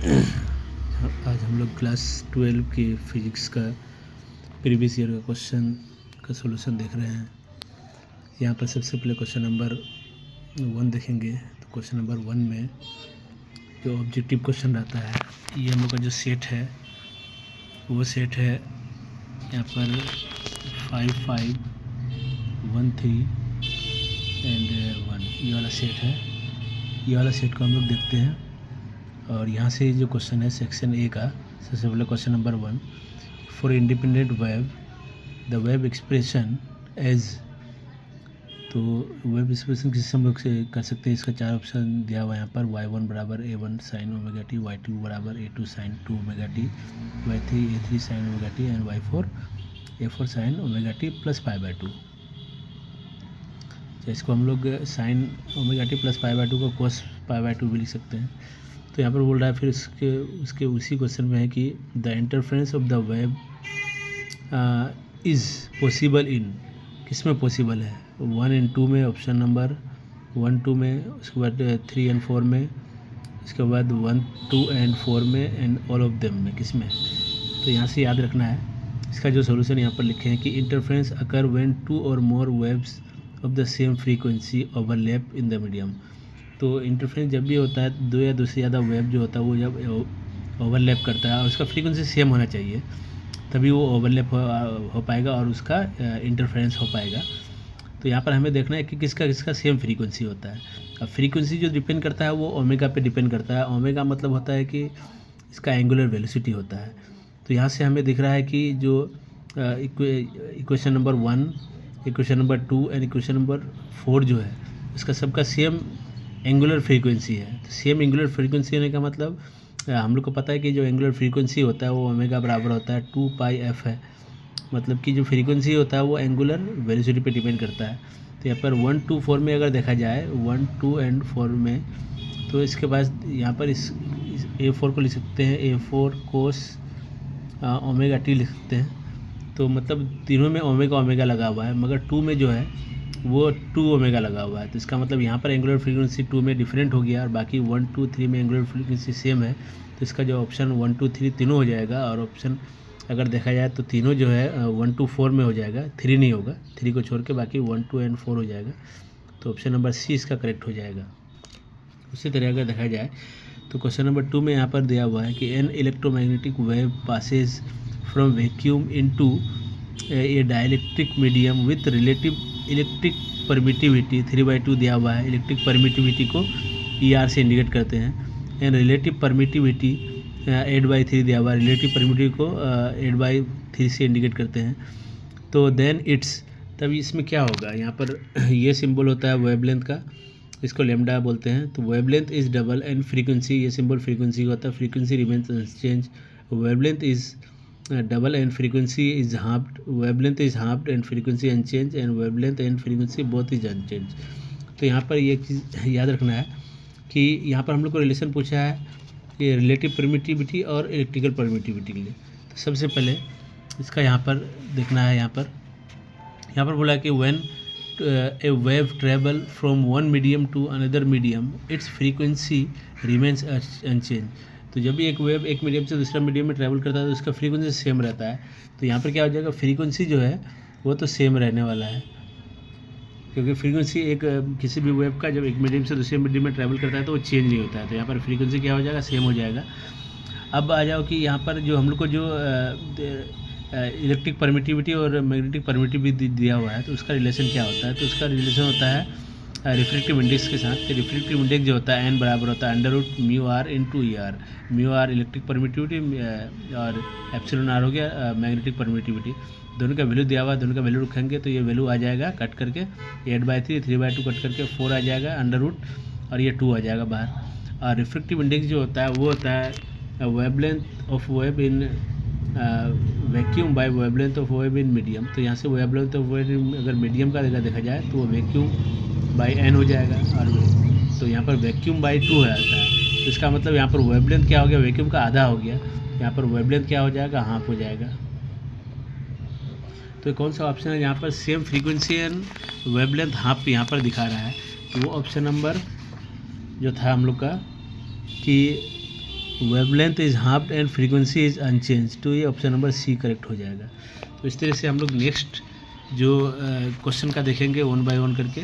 आज हम लोग क्लास 12 के फिजिक्स का प्रीवियस ईयर का क्वेश्चन का सॉल्यूशन देख रहे हैं। यहाँ पर सबसे पहले क्वेश्चन नंबर 1 देखेंगे। तो क्वेश्चन नंबर 1 में जो ऑब्जेक्टिव क्वेश्चन रहता है, ये हम लोग का जो सेट है वो सेट है यहाँ पर 5, 5, 1, 3 एंड 1, ये वाला सेट है। ये वाला सेट को हम लोग देखते हैं और यहाँ से जो क्वेश्चन है सेक्शन ए का, सबसे पहले question number 1, for independent wave the wave expression as. तो वेव एक्सप्रेशन किस हम लोग से कर सकते हैं, इसका 4 ऑप्शन दिया हुआ है यहाँ पर। y1 बराबर a1 sign omega T, y2 बराबर a2 sine 2 omega t, y3 a3 sine omega t and y4 a4 sine omega t plus π/2। तो इसको हम लोग साइन ओमेगा टी प्लस π/2 को कोस π/2 भी लिख सकते हैं। तो यहाँ पर बोल रहा है फिर उसके उसी क्वेश्चन में है कि the interference of the wave is possible in, किस में पॉसिबल है, 1 एंड 2 में, ऑप्शन नंबर 1, 2 में, उसके बाद 3 एंड 4 में, इसके बाद 1, 2 एंड 4 में एंड ऑल ऑफ देम में, किस में। तो यहाँ से याद रखना है, इसका जो सोल्यूशन यहाँ पर लिखे हैं कि इंटरफेरेंस अकर व्हेन 2 और more waves of the same frequency overlap in the medium. तो इंटरफेरेंस जब भी होता है, 2 या 2 से ज़्यादा वेव जो होता है वो जब ओवरलैप करता है और उसका फ्रीक्वेंसी सेम होना चाहिए, तभी वो ओवरलैप हो पाएगा और उसका इंटरफेरेंस हो पाएगा। तो यहाँ पर हमें देखना है कि किसका किसका सेम फ्रीक्वेंसी होता है। अब फ्रीक्वेंसी जो डिपेंड करता है वो ओमेगा पे डिपेंड करता है। ओमेगा मतलब होता है कि इसका एंगुलर वेलोसिटी होता है। तो यहाँ से हमें दिख रहा है कि जो equation number 1, equation number 2 and equation number 4 जो है, इसका सबका सेम एंगुलर फ्रीक्वेंसी है। तो सेम एंगुलर फ्रीक्वेंसी होने का मतलब हम लोग को पता है कि जो एंगुलर फ्रीक्वेंसी होता है वो ओमेगा बराबर होता है 2πf है। मतलब कि जो फ्रीक्वेंसी होता है वो एंगुलर वेलोसिटी पे डिपेंड करता है। तो यहाँ पर 1, 2, 4 में अगर देखा जाए, 1, 2 एंड 4 में, तो इसके बाद यहाँ पर इस A4 को लिख सकते हैं A4 कोस ओमेगा टी लिख सकते हैं। तो मतलब तीनों में ओमेगा ओमेगा लगा हुआ है, मगर 2 में जो है वो 2 ओमेगा लगा हुआ है। तो इसका मतलब यहाँ पर एंगुलर फ्रीक्वेंसी 2 में डिफरेंट हो गया और बाकी 1, 2, 3 में एंगुलर फ्रीक्वेंसी सेम है। तो इसका जो ऑप्शन 1, 2, 3 तीनों हो जाएगा। और ऑप्शन अगर देखा जाए तो तीनों जो है 1, 2, 4 में हो जाएगा, 3 नहीं होगा, 3 को छोड़ के बाकी 1, 2 एंड 4 हो जाएगा। तो ऑप्शन नंबर सी इसका करेक्ट हो जाएगा। उसी तरह अगर देखा जाए तो क्वेश्चन नंबर 2 में यहाँ पर दिया हुआ है कि an electromagnetic wave passes from vacuum into A dielectric medium with relative electric permittivity 3/2 दिया हुआ है। इलेक्ट्रिक परमिटिविटी को ER से इंडिकेट करते हैं एंड रिलेटिव परमिटिविटी 8/3 दिया हुआ है। रिलेटिव परमिटिविटी को 8/3 से इंडिकेट करते हैं। तो देन इट्स, तब इसमें क्या होगा, यहाँ पर ये सिंबल होता है वेवलेंथ का, इसको लेमडा बोलते हैं। तो wavelength is double and frequency, ये सिंबल फ्रीक्वेंसी का होता है। Frequency remains unchanged, wavelength is double and frequency is halved, wavelength is halved and frequency unchanged and wavelength and frequency both is unchanged। तो यहाँ पर ये चीज़ याद रखना है कि यहाँ पर हम लोग को रिलेशन पूछा है कि रिलेटिव परमिटिविटी और इलेक्ट्रिकल परमिटिविटी के लिए। तो सबसे पहले इसका यहाँ पर देखना है। यहाँ पर बोला कि when a wave travel from one medium to another medium its frequency remains unchanged। तो जब भी एक वेव एक मीडियम से दूसरा मीडियम में ट्रैवल करता है तो उसका फ्रीक्वेंसी सेम रहता है। तो यहाँ पर क्या हो जाएगा, फ्रीक्वेंसी जो है वो तो सेम रहने वाला है, क्योंकि फ्रीक्वेंसी एक किसी भी वेव का जब एक मीडियम से दूसरे मीडियम में ट्रैवल करता है तो वो चेंज नहीं होता है। तो यहाँ पर फ्रीक्वेंसी क्या हो जाएगा, सेम हो जाएगा। अब आ जाओ कि यहाँ पर जो हम लोग को जो इलेक्ट्रिक परमिटिविटी और मैग्नेटिक परमिटिविटी दिया हुआ है, तो उसका रिलेशन क्या होता है। तो उसका रिलेशन होता है रिफ्लेक्टिव इंडेक्स के साथ। तो रिफ्लेक्टिव इंडेक्स जो होता है n बराबर होता है √μr × ER। μr electric permittivity और एप्सिलॉन r हो गया मैग्नेटिक परमिटिविटी। दोनों का वैल्यू दिया हुआ है, दोनों का वैल्यू रखेंगे तो ये वैल्यू आ जाएगा कट करके 8/3, 3/2 कट करके 4 आ जाएगा √ और ये 2 आ जाएगा बाहर। और रिफ्लेक्टिव इंडेक्स जो होता है वो होता है wavelength of wave in vacuum by wavelength of wave in medium. तो यहाँ से वेवलेंथ ऑफ वेव अगर मीडियम का देखा जाए तो वो वैक्यूम बाई n हो जाएगा। और तो यहाँ पर वैक्यूम बाई 2 हो जाता है। तो इसका मतलब यहाँ पर वेवलेंथ क्या हो गया, वैक्यूम का आधा हो गया। यहाँ पर वेवलेंथ क्या हो जाएगा, हाफ हो जाएगा। तो कौन सा ऑप्शन है, यहाँ पर same frequency and wavelength half यहाँ पर दिखा रहा है। तो वो ऑप्शन नंबर जो था हम लोग का कि wavelength is halved and frequency is unchanged, तो ये ऑप्शन नंबर सी करेक्ट हो जाएगा। तो इस तरह से हम लोग नेक्स्ट जो क्वेश्चन का देखेंगे वन बाय वन करके।